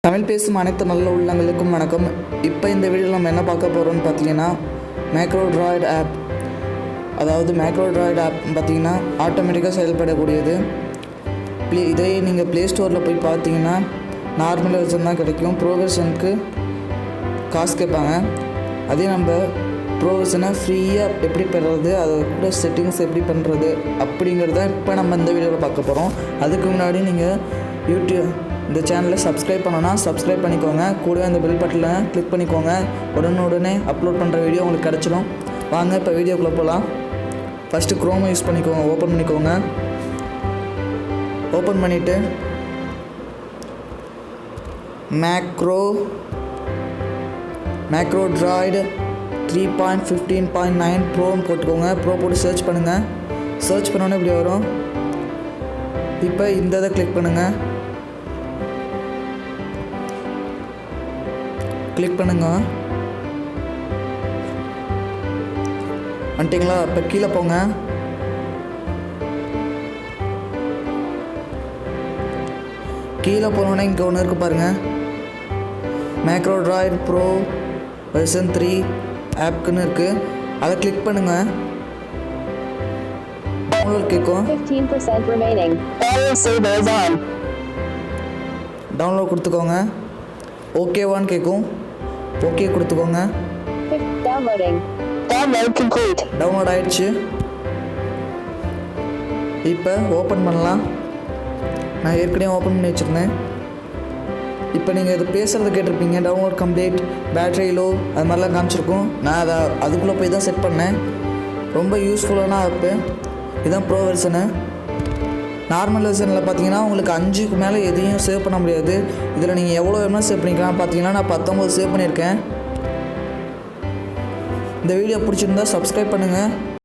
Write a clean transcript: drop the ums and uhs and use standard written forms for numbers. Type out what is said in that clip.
தமிழ் பேசும் அனைத்து நல்ல உள்ளங்களுக்கும் வணக்கம். இப்போ இந்த வீடியோவில் நம்ம என்ன பார்க்க போகிறோம்னு பார்த்தீங்கன்னா மேக்ரோட்ராய்டு ஆப். அதாவது மேக்ரோட்ராய்டு ஆப் பார்த்தீங்கன்னா ஆட்டோமேட்டிக்காக செயல்படக்கூடியது. இதே நீங்கள் ப்ளே ஸ்டோரில் போய் பார்த்தீங்கன்னா நார்மல் வெர்ஷன் தான் கிடைக்கும். ப்ரோ வெர்ஷனுக்கு காசு கேட்பாங்க. அதே நம்ம ப்ரோ வெர்ஷனை ஃப்ரீயாக எப்படி பெறுறது, அதை கூட செட்டிங்ஸ் எப்படி பண்ணுறது அப்படிங்கிறத இப்போ நம்ம இந்த வீடியோவில் பார்க்க போகிறோம். அதுக்கு முன்னாடி நீங்கள் யூடியூப் இந்த சேனலை சப்ஸ்கிரைப் பண்ணோன்னா சப்ஸ்கிரைப் பண்ணிக்கோங்க. கூடவே அந்த பெல் பட்டனை கிளிக் பண்ணிக்கோங்க. உடனே அப்லோட் பண்ணுற வீடியோ உங்களுக்கு கிடச்சிடும். வாங்க இப்போ வீடியோக்குள்ளே போகலாம். ஃபஸ்ட்டு க்ரோமை யூஸ் பண்ணிக்கோங்க. ஓப்பன் பண்ணிக்கோங்க. ஓப்பன் பண்ணிவிட்டு மேக்ரோட்ராய்டு 3.15.9 ப்ரோன்னு போட்டுக்கோங்க. ப்ரோ போட்டு சர்ச் பண்ணுங்கள். சர்ச் பண்ணோன்னே இப்படி வரும். இப்போ இந்த இதை கிளிக் பண்ணுங்கள். கிளிக் பண்ணுங்க. வந்துட்டிங்களா? இப்போ கீழே போங்க. கீழே போனோன்னே இங்கே ஒன்று இருக்குது பாருங்கள், மேக்ரோட்ராய்டு ப்ரோ வெர்ஷன் 3 ஆப்க்குன்னு இருக்குது. அதை கிளிக் பண்ணுங்கள். டவுன்லோட் கேட்கும். டவுன்லோட் கொடுத்துக்கோங்க. ஓகேவான்னு கேட்கும். ஓகே கொடுத்துக்கோங்க. டவுன்லோட் ஆயிடுச்சு. இப்போ ஓப்பன் பண்ணலாம். நான் ஏற்கனவே ஓப்பன் பண்ணி வச்சுருந்தேன். இப்போ நீங்கள் இது பேசுகிறது கேட்டிருப்பீங்க. டவுன்லோட் கம்ப்ளீட், பேட்ரி லோ, அது மாதிரிலாம் காமிச்சிருக்கும். நான் அதை அதுக்குள்ளே போய் தான் செட் பண்ணேன். ரொம்ப யூஸ்ஃபுல்லான ஆப்பு. இதுதான் ப்ரோ வெர்ஷனு. நார்மல் வெர்ஷனில் பார்த்தீங்கன்னா உங்களுக்கு 5க்கு மேலே எதையும் சேவ் பண்ண முடியாது. இதில் நீங்கள் எவ்வளோ வேணால் சேவ் பண்ணிக்கலாம். பார்த்தீங்கன்னா நான் 19 சேவ் பண்ணியிருக்கேன். இந்த வீடியோ பிடிச்சிருந்தா சப்ஸ்கிரைப் பண்ணுங்கள்.